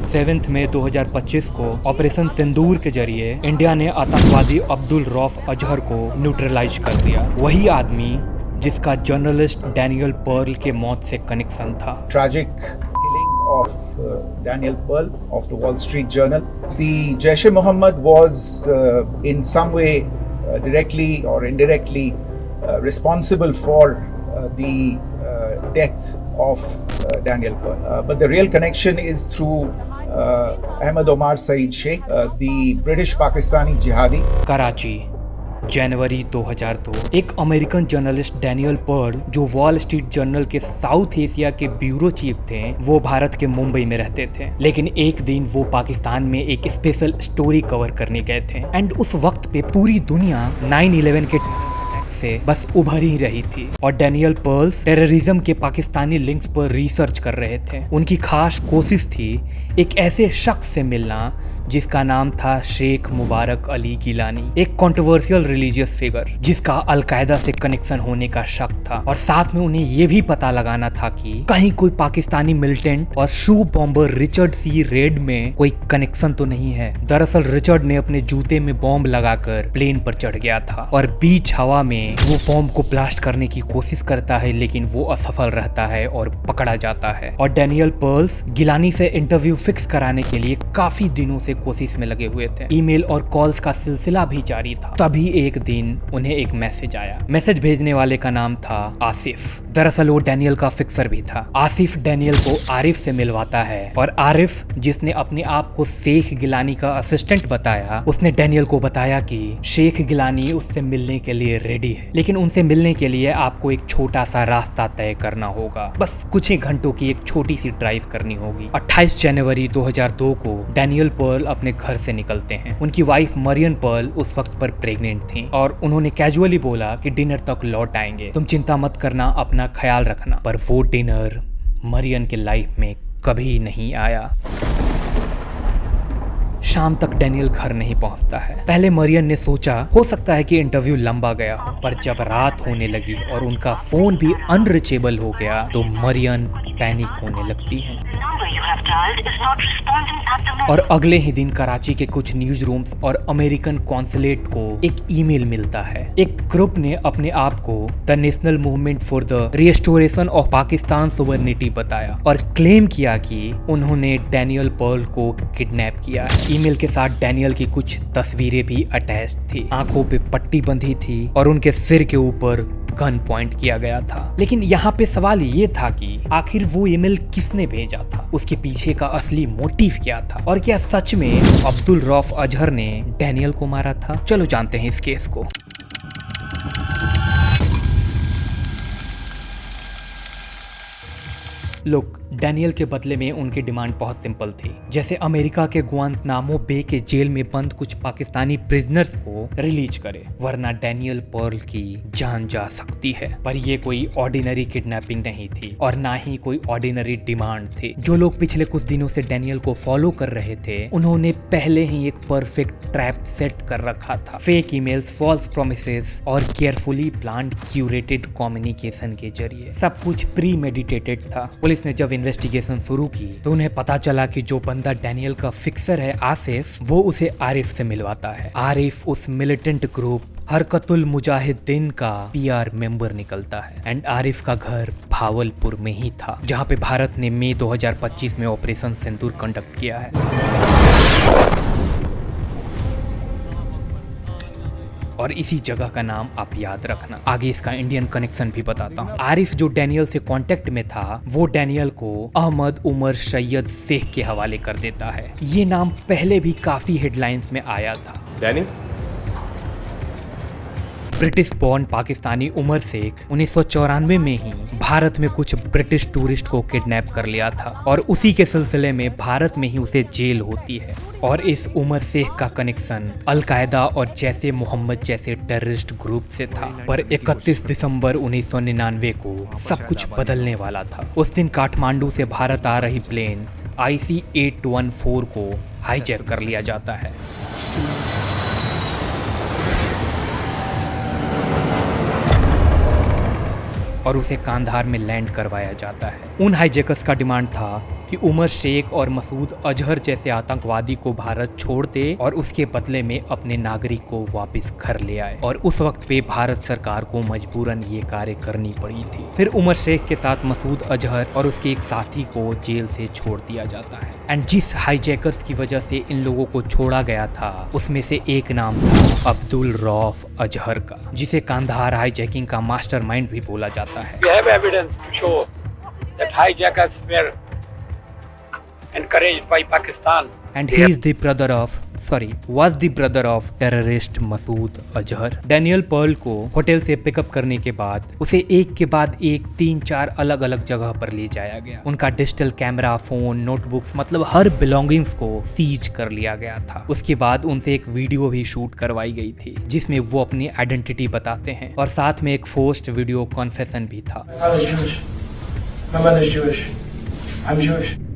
7 मई 2025 को ऑपरेशन सिंदूर के जरिए इंडिया ने आतंकवादी अब्दुल रऊफ अजहर को न्यूट्रलाइज कर दिया। वही आदमी जिसका जर्नलिस्ट डैनियल पर्ल के मौत से कनेक्शन था। Tragic killing of Daniel Pearl of the Wall Street Journal. The Jaish-e-Mohammed was in some way directly or indirectly responsible for the death of Daniel Pearl. But the real connection is through Ahmed Omar Saeed Sheikh, the British Pakistani jihadi. Karachi, जनवरी 2002। एक American journalist Daniel Perl, जो wall street journal के south Asia के bureau chief थे, वो भारत के मुंबई में रहते थे। लेकिन एक दिन वो पाकिस्तान में एक स्पेशल स्टोरी कवर करने गए थे एंड उस वक्त पे पूरी दुनिया 9/11 के से बस उभर ही रही थी और डैनियल पर्ल टेररिज्म के पाकिस्तानी लिंक्स पर रिसर्च कर रहे थे। उनकी खास कोशिश थी एक ऐसे शख्स से मिलना जिसका नाम था शेख मुबारक अली गिलानी, एक कंट्रोवर्शियल रिलीजियस फिगर जिसका अलकायदा से कनेक्शन होने का शक था। और साथ में उन्हें यह भी पता लगाना था कि कहीं कोई पाकिस्तानी मिलिटेंट और शू बॉम्बर रिचर्ड सी रेड में कोई कनेक्शन तो नहीं है। दरअसल रिचर्ड ने अपने जूते में बॉम्ब लगाकर प्लेन पर चढ़ गया था और बीच हवा में वो बॉम्ब को ब्लास्ट करने की कोशिश करता है, लेकिन वो असफल रहता है और पकड़ा जाता है। और डैनियल पर्ल्स गिलानी से इंटरव्यू फिक्स कराने के लिए काफी दिनों से कोशिश में लगे हुए थे। ईमेल और कॉल्स का सिलसिला भी जारी था। तभी एक दिन उन्हें एक मैसेज आया। मैसेज भेजने वाले का नाम था आसिफ। दरअसल वो डैनियल का फिक्सर भी था। आसिफ डैनियल को आरिफ से मिलवाता है और आरिफ, जिसने अपने आप को शेख गिलानी का असिस्टेंट बताया, उसने डैनियल को बताया कि शेख गिलानी उससे मिलने के लिए रेडी है, लेकिन उनसे मिलने के लिए आपको एक छोटा सा रास्ता तय करना होगा। बस कुछ ही घंटों की एक छोटी सी ड्राइव करनी होगी। 28 जनवरी 2002 को डैनियल पर्ल अपने घर से निकलते हैं। उनकी वाइफ मरियन पर्ल उस वक्त पर प्रेग्नेंट थी और उन्होंने कैजुअली बोला कि डिनर तक लौट आएंगे, तुम चिंता मत करना, अपना ख्याल रखना। पर वो डिनर मरियन के लाइफ में कभी नहीं आया। शाम तक डैनियल घर नहीं पहुंचता है। पहले मरियन ने सोचा हो सकता है कि इंटरव्यू लंबा गया हो, पर जब रात होने लगी और उनका फोन भी अनरीचेबल हो गया तो मरियन पैनिक होने लगती है। और अगले ही दिन कराची के कुछ न्यूज रूम्स और अमेरिकन कॉन्सुलेट को एक ईमेल मिलता है। एक ग्रुप ने अपने आप को the national movement for the restoration of Pakistan sovereignty बताया और क्लेम किया कि उन्होंने डैनियल पर्ल को किडनैप किया है। ईमेल के साथ डैनियल की कुछ तस्वीरें भी अटैच थी। आंखों पे पट्टी बंधी थी और उनके सिर के ऊपर गन पॉइंट किया गया था। लेकिन यहाँ पे सवाल ये था कि आखिर वो ईमेल किसने भेजा था, उसके पीछे का असली मोटिव क्या था और क्या सच में अब्दुल रऊफ अजहर ने डैनियल को मारा था। चलो जानते हैं इस केस को। लोग डैनियल के बदले में उनकी डिमांड बहुत सिंपल थी। जैसे अमेरिका के गुआंतनामो बे के जेल में बंद कुछ पाकिस्तानी प्रिजनर्स को रिलीज करे, वरना डैनियल पर्ल की जान जा सकती है। पर ये कोई ऑर्डिनरी किडनैपिंग नहीं थी और ना ही कोई ऑर्डिनरी डिमांड थी। जो लोग पिछले कुछ दिनों से डैनियल को फॉलो कर रहे थे, उन्होंने पहले ही एक परफेक्ट ट्रैप सेट कर रखा था। फेक ईमेल्स, फॉल्स प्रोमिसेस और केयरफुली प्लान्ड क्यूरेटेड कम्युनिकेशन के जरिए सब कुछ प्री मेडिटेटेड था। पुलिस ने जब इन्वेस्टिगेशन शुरू की तो उन्हें पता चला कि जो बंदा डैनियल का फिक्सर है आसिफ, वो उसे आरिफ से मिलवाता है। आरिफ उस मिलिटेंट ग्रुप हरकतुल मुजाहिदीन का पीआर मेंबर निकलता है एंड आरिफ का घर भावलपुर में ही था, जहां पे भारत ने मई 2025 में ऑपरेशन सिंदूर कंडक्ट किया है। और इसी जगह का नाम आप याद रखना। आगे इसका इंडियन कनेक्शन भी बताता हूँ। आरिफ जो डैनियल से कांटेक्ट में था, वो डैनियल को अहमद उमर सैयद शेख के हवाले कर देता है। ये नाम पहले भी काफी हेडलाइंस में आया था। Danny British born Pakistani Omar Sheikh 1994 में ही भारत में कुछ ब्रिटिश टूरिस्ट को किडनैप कर लिया था और उसी के सिलसिले में भारत में ही उसे जेल होती है। और इस उमर शेख का कनेक्शन अलकायदा और जैसे मोहम्मद जैसे टेररिस्ट ग्रुप से था। पर 31 दिसंबर 1999 को सब कुछ बदलने वाला था। उस दिन काठमांडू से भारत आ रही प्लेन IC-814 को हाईजैक कर लिया जाता है। और उसे कांधार में लैंड करवाया जाता है। उन हाईजैकर्स का डिमांड था कि उमर शेख और मसूद अजहर जैसे आतंकवादी को भारत छोड़ दे और उसके बदले में अपने नागरिक को वापस घर ले आए, और उस वक्त पे भारत सरकार को मजबूरन ये कार्य करनी पड़ी थी। फिर उमर शेख के साथ मसूद अजहर और उसके एक साथी को जेल से छोड़ दिया जाता है। एंड जिस हाईजैकर्स की वजह से इन लोगों को छोड़ा गया था उसमें से एक नाम था अब्दुल रऊफ अजहर का, जिसे कांधार हाईजैकिंग का मास्टरमाइंड भी बोला जाता है। We have evidence to show that hijackers were encouraged by Pakistan. And he is the brother of was the brother of terrorist Masood Azhar. Daniel Pearl को होटल से पिकअप करने के बाद उसे एक के बाद एक 3-4 अलग अलग जगह पर ले जाया गया। उनका डिजिटल कैमरा, फोन, नोटबुक्स, मतलब हर बिलोंगिंग्स को सीज कर लिया गया था। उसके बाद उनसे एक वीडियो भी शूट करवाई गई थी जिसमें वो अपनी आइडेंटिटी बताते हैं और साथ में एक फोर्स्ड वीडियो कॉन्फेशन भी था।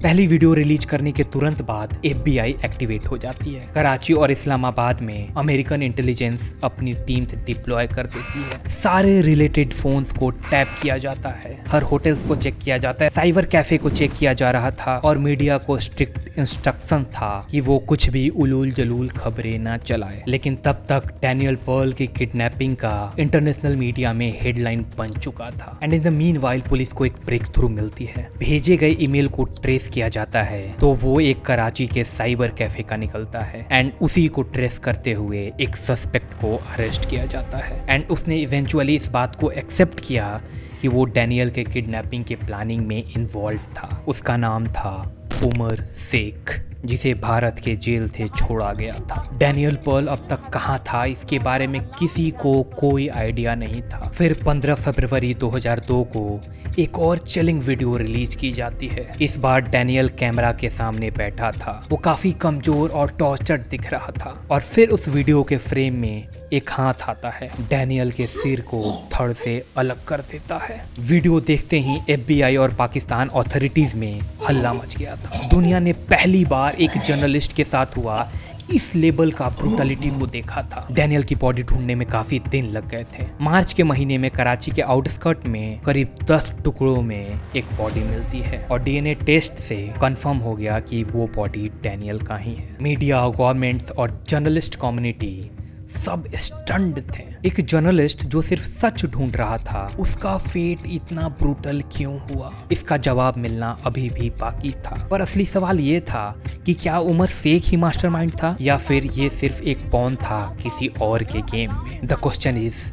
पहली वीडियो रिलीज करने के तुरंत बाद FBI एक्टिवेट हो जाती है। कराची और इस्लामाबाद में अमेरिकन इंटेलिजेंस अपनी टीम्स डिप्लॉय कर देती है। सारे रिलेटेड फोन्स को टैप किया जाता है, हर होटल्स को चेक किया जाता है, साइबर कैफे को चेक किया जा रहा था और मीडिया को स्ट्रिक्ट इंस्ट्रक्शन था कि वो कुछ भी उलूल जलूल खबरें ना चलाए। लेकिन तब तक डैनियल पर्ल की किडनैपिंग का इंटरनेशनल मीडिया में हेडलाइन बन चुका था। And in the meanwhile police को एक ब्रेक थ्रू मिलती है। भेजे गए ईमेल को ट्रेस किया जाता है तो वो एक कराची के साइबर कैफे का निकलता है एंड उसी को ट्रेस करते हुए एक सस्पेक्ट को अरेस्ट किया जाता है। एंड उसने इवेंचुअली इस बात को एक्सेप्ट किया कि वो डैनियल के किडनैपिंग के प्लानिंग में इन्वॉल्व था। उसका नाम था उमर शेख, जिसे भारत के जेल से छोड़ा गया था। डैनियल पर्ल अब तक कहाँ था इसके बारे में किसी को कोई आइडिया नहीं था। फिर 15 फरवरी 2002 को एक और चिलिंग वीडियो रिलीज की जाती है। इस बार डैनियल कैमरा के सामने बैठा था। वो काफी कमजोर और टॉर्चर्ड दिख रहा था और फिर उस वीडियो के फ्रेम में एक हाथ आता है, डैनियल के सिर को धड़ से अलग कर देता है। वीडियो देखते ही FBI और पाकिस्तान अथॉरिटीज में हल्ला मच गया था। दुनिया ने पहली बार एक जर्नलिस्ट के साथ हुआ इस लेवल का ब्रूटलिटी को देखा था। डैनियल की बॉडी ढूंढने में काफी दिन लग गए थे। मार्च के महीने में कराची के आउटस्कर्ट में करीब 10 टुकड़ों में एक बॉडी मिलती है और DNA टेस्ट से कंफर्म हो गया कि वो बॉडी डैनियल का ही है। मीडिया, गवर्नमेंट्स और जर्नलिस्ट कम्युनिटी सब स्टन्ड थे। एक जर्नलिस्ट जो सिर्फ सच ढूंढ रहा था, उसका फेट इतना ब्रूटल क्यों हुआ? इसका जवाब मिलना अभी भी बाकी था। पर असली सवाल ये था कि क्या उमर शेख ही मास्टरमाइंड था या फिर ये सिर्फ एक पॉन था किसी और के गेम में? द क्वेश्चन इज,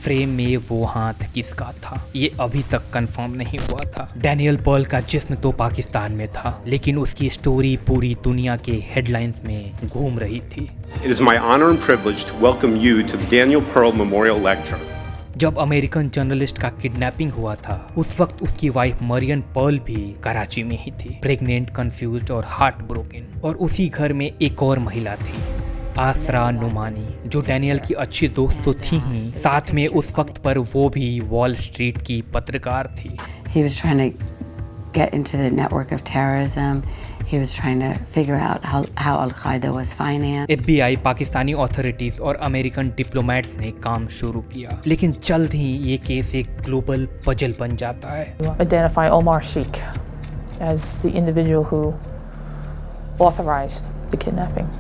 फ्रेम में वो हाथ किसका था? ये अभी तक कंफर्म नहीं हुआ था। डैनियल पर्ल का जिस्म तो पाकिस्तान में था, लेकिन उसकी स्टोरी पूरी दुनिया के हेडलाइंस में घूम रही थी। It is my honor and privilege to welcome you to the Daniel Pearl Memorial Lecture. जब अमेरिकन जर्नलिस्ट का किडनैपिंग हुआ था उस वक्त उसकी वाइफ मरियन पर्ल भी कराची में ही थी, प्रेग्नेंट, कंफ्यूज्ड और हार्ट ब्रोकन। और उसी घर में एक और महिला थी, आसरा नुमानी, जो डैनियल की अच्छी दोस्त तो थी ही, साथ में उस वक्त पर वो भी वॉल स्ट्रीट की पत्रकार थी। He was trying to get into the network of terrorism. He was trying to figure out how Al-Qaeda was financed. FBI, Pakistani authorities और अमेरिकन डिप्लोमेट्स ने काम शुरू किया, लेकिन जल्द ही ये केस एक ग्लोबल पजल बन जाता है। Identify Omar Sheikh as the individual who authorized the kidnapping.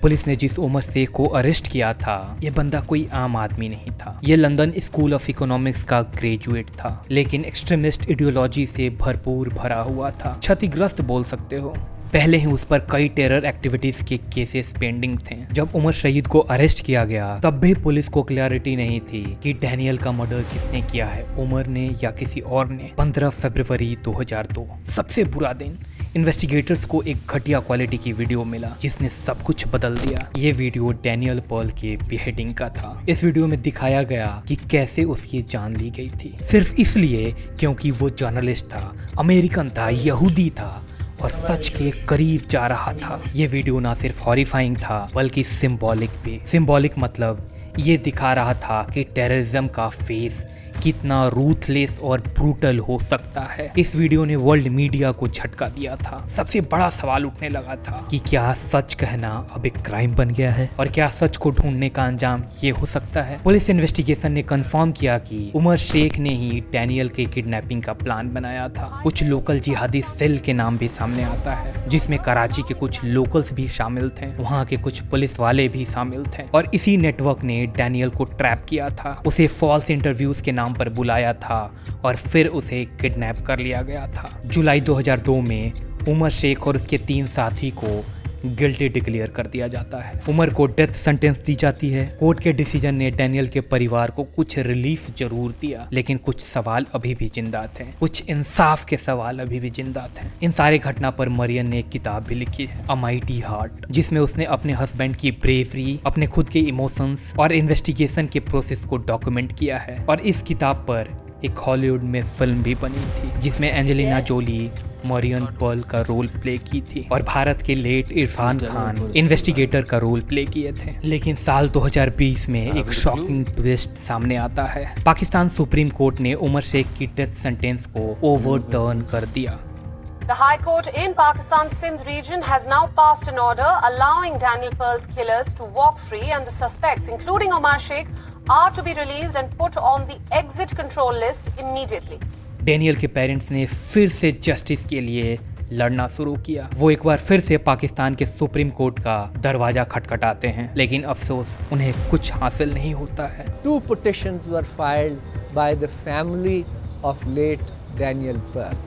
Police ने जिस उमर शेख को अरेस्ट किया था, ये बंदा कोई आम आदमी नहीं था। ये लंदन स्कूल ऑफ इकोनॉमिक्स का ग्रेजुएट था, लेकिन एक्सट्रीमिस्ट आइडियोलॉजी से भरपूर भरा हुआ था। क्षतिग्रस्त बोल सकते हो। पहले ही उस पर कई टेरर एक्टिविटीज के केसेस पेंडिंग थे। जब उमर शहीद को अरेस्ट किया गया तब भी पुलिस को क्लैरिटी नहीं थी कि डैनियल का मर्डर किसने किया है, उमर ने या किसी और ने। 15 फरवरी 2002, सबसे बुरा दिन। इन्वेस्टिगेटर्स को एक घटिया क्वालिटी की वीडियो मिला जिसने सब कुछ बदल दिया। ये वीडियो डैनियल पर्ल के बिहेडिंग का था। इस वीडियो में दिखाया गया कि कैसे उसकी जान ली गई थी, सिर्फ इसलिए क्योंकि वो जर्नलिस्ट था, अमेरिकन था, यहूदी था और सच के करीब जा रहा था। ये वीडियो ना सिर्फ हॉरिफाइंग था बल्कि सिंबॉलिक भी। सिंबॉलिक मतलब ये दिखा रहा था कि टेररिज्म का फेस कितना रूथलेस और ब्रूटल हो सकता है। इस वीडियो ने वर्ल्ड मीडिया को झटका दिया था। सबसे बड़ा सवाल उठने लगा था कि क्या सच कहना अब एक क्राइम बन गया है और क्या सच को ढूंढने का अंजाम ये हो सकता है। पुलिस इन्वेस्टिगेशन ने कंफर्म किया कि उमर शेख ने ही डैनियल के किडनैपिंग का प्लान बनाया था। कुछ लोकल जिहादी सेल के नाम भी सामने आता है, जिसमें कराची के कुछ लोकल्स भी शामिल थे, वहाँ के कुछ पुलिस वाले भी शामिल थे और इसी नेटवर्क ने डैनियल को ट्रैप किया था, उसे फॉल्स इंटरव्यूज के नाम पर बुलाया था और फिर उसे किडनैप कर लिया गया था। जुलाई 2002 में उमर शेख और उसके 3 साथी को गिल्टी डिक्लेयर कर दिया जाता है। उमर को डेथ सेंटेंस दी जाती है। कोर्ट के डिसीजन ने डैनियल के परिवार को कुछ रिलीफ जरूर दिया, लेकिन कुछ सवाल अभी भी जिंदा थे, कुछ इंसाफ के सवाल अभी भी जिंदा थे। इन सारे घटना पर मरियम ने एक किताब भी लिखी है, अ माइटी हार्ट, जिसमें उसने अपने हस्बैंड की ब्रेवरी, अपने खुद के इमोशंस और इन्वेस्टिगेशन के प्रोसेस को डॉक्यूमेंट किया है। और इस किताब पर एक हॉलीवुड में फिल्म भी बनी थी, जिसमें एंजेलिना जोली मरियम पर्ल का रोल प्ले की थी और भारत के लेट इरफान खान इन्वेस्टिगेटर का रोल प्ले किए थे। लेकिन साल 2020 में एक शॉकिंग ट्विस्ट सामने आता है। पाकिस्तान सुप्रीम कोर्ट ने उमर शेख की डेथ सेंटेंस को ओवरटर्न कर दिया। The High Court in Pakistan's Sindh region has now passed an order allowing Daniel Pearl's killers to walk free, and the suspects, including Omar Sheikh, are to be released and put on the exit control list immediately. Daniel के parents ने फिर से justice के लिए लड़ना शुरू किया। वो एक बार फिर से पाकिस्तान के सुप्रीम कोर्ट का दरवाजा खटखटाते हैं, लेकिन अफसोस उन्हें कुछ हासिल नहीं होता है। 2 petitions were filed by the family of late Daniel Pearl.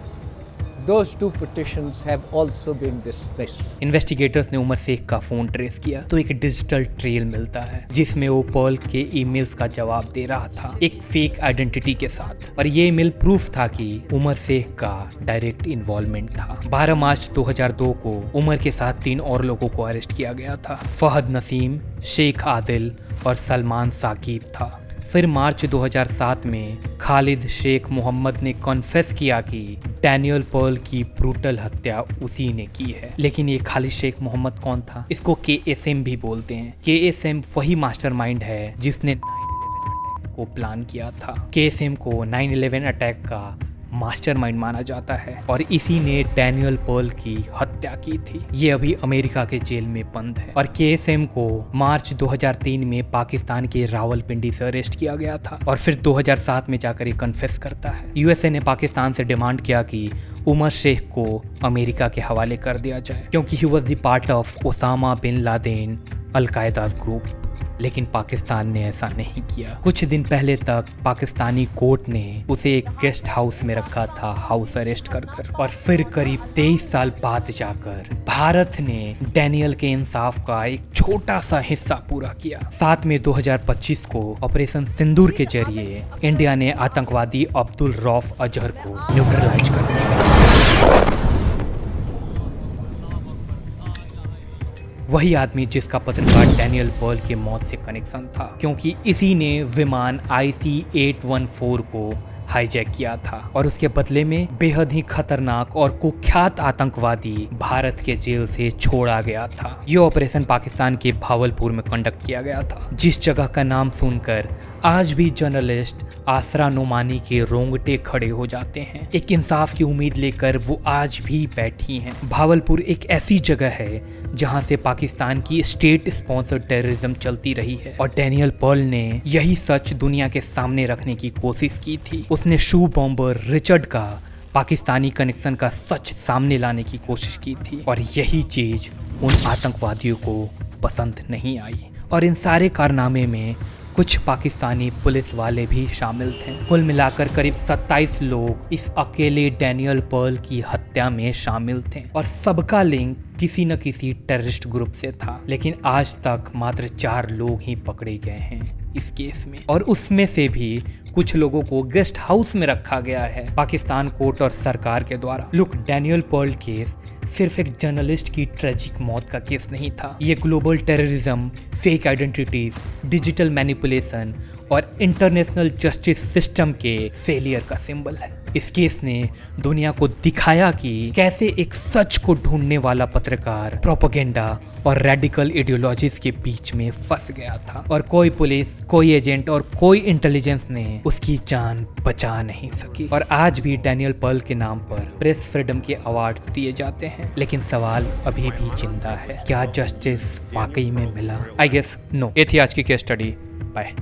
Those 2 petitions have also been dismissed. Investigators ने उमर शेख का फोन ट्रेस किया तो एक डिजिटल ट्रेल मिलता है, जिसमें वो पर्ल के ईमेल्स का जवाब दे रहा था एक फेक आइडेंटिटी के साथ, और ये ईमेल प्रूफ था कि उमर शेख का डायरेक्ट इन्वॉल्वमेंट था। 12 मार्च 2002 को उमर के साथ 3 और लोगों को अरेस्ट किया गया था। फहद नसीम, शेख आदिल और सलमान साकिब था। फिर मार्च 2007 में खालिद शेख मोहम्मद ने कॉन्फेस किया कि डैनियल पर्ल की ब्रूटल हत्या उसी ने की है। लेकिन ये खालिद शेख मोहम्मद कौन था? इसको KSM भी बोलते हैं। KSM वही मास्टरमाइंड है जिसने 9/11 अटैक को प्लान किया था। KSM को 9/11 अटैक का मास्टरमाइंड माना जाता है और इसी ने डैनियल पर्ल की हत्या की थी। ये अभी अमेरिका के जेल में बंद है और KSM को मार्च 2003 में पाकिस्तान के रावलपिंडी से अरेस्ट किया गया था और फिर 2007 में जाकर ये कन्फेस करता है। USA ने पाकिस्तान से डिमांड किया कि उमर शेख को अमेरिका के हवाले कर दिया जाए, क्योंकि he was the part of Osama bin Laden al-Qaeda group. लेकिन पाकिस्तान ने ऐसा नहीं किया। कुछ दिन पहले तक पाकिस्तानी कोर्ट ने उसे एक गेस्ट हाउस में रखा था, हाउस अरेस्ट कर और फिर करीब 23 साल बाद जाकर भारत ने डैनियल के इंसाफ का एक छोटा सा हिस्सा पूरा किया। 7 मई 2025 को ऑपरेशन सिंदूर के जरिए इंडिया ने आतंकवादी अब्दुल रऊफ अजहर को न्यूट्रलाइज कर दिया। वही आदमी जिसका पत्रकार डैनियल पर्ल के मौत से कनेक्शन था, क्योंकि इसी ने विमान IC-814 को हाईजैक किया था और उसके बदले में बेहद ही खतरनाक और कुख्यात आतंकवादी भारत के जेल से छोड़ा गया था। ये ऑपरेशन पाकिस्तान के भावलपुर में कंडक्ट किया गया था, जिस जगह का नाम सुनकर आज भी जर्नलिस्ट आसरा नोमानी के रोंगटे खड़े हो जाते हैं। एक इंसाफ की उम्मीद लेकर वो आज भी बैठी हैं। भावलपुर एक ऐसी जगह है जहां से पाकिस्तान की स्टेट स्पॉन्सर्ड टेररिज्म चलती रही है और डैनियल पर्ल ने यही सच दुनिया के सामने रखने की कोशिश की थी। उसने शू बॉम्बर रिचर्ड का पाकिस्तानी कनेक्शन का सच सामने लाने की कोशिश की थी और यही चीज उन आतंकवादियों को पसंद नहीं आई। और इन सारे कारनामे में कुछ पाकिस्तानी पुलिस वाले भी शामिल थे। कुल मिलाकर करीब 27 लोग इस अकेले डैनियल पर्ल की हत्या में शामिल थे और सबका लिंक किसी न किसी टेररिस्ट ग्रुप से था। लेकिन आज तक मात्र 4 लोग ही पकड़े गए हैं इस केस में, और उसमें से भी कुछ लोगों को गेस्ट हाउस में रखा गया है पाकिस्तान कोर्ट और सरकार के द्वारा। लुक, डैनियल पर्ल केस सिर्फ एक जर्नलिस्ट की ट्रेजिक मौत का केस नहीं था। ये global terrorism, fake identities, digital manipulation और इंटरनेशनल जस्टिस सिस्टम के फेलियर का सिंबल है। इस केस ने दुनिया को दिखाया कि कैसे एक सच को ढूंढने वाला पत्रकार प्रोपेगेंडा और रेडिकल आइडियोलॉजीज के बीच में फंस गया था और कोई पुलिस, कोई एजेंट और कोई इंटेलिजेंस ने उसकी जान बचा नहीं सकी। और आज भी डैनियल पर्ल के नाम पर प्रेस फ्रीडम के अवार्ड्स दिए जाते हैं, लेकिन सवाल अभी भी जिंदा है, क्या जस्टिस वाकई में मिला? I guess no. ये थी आज की केस स्टडी। बाय।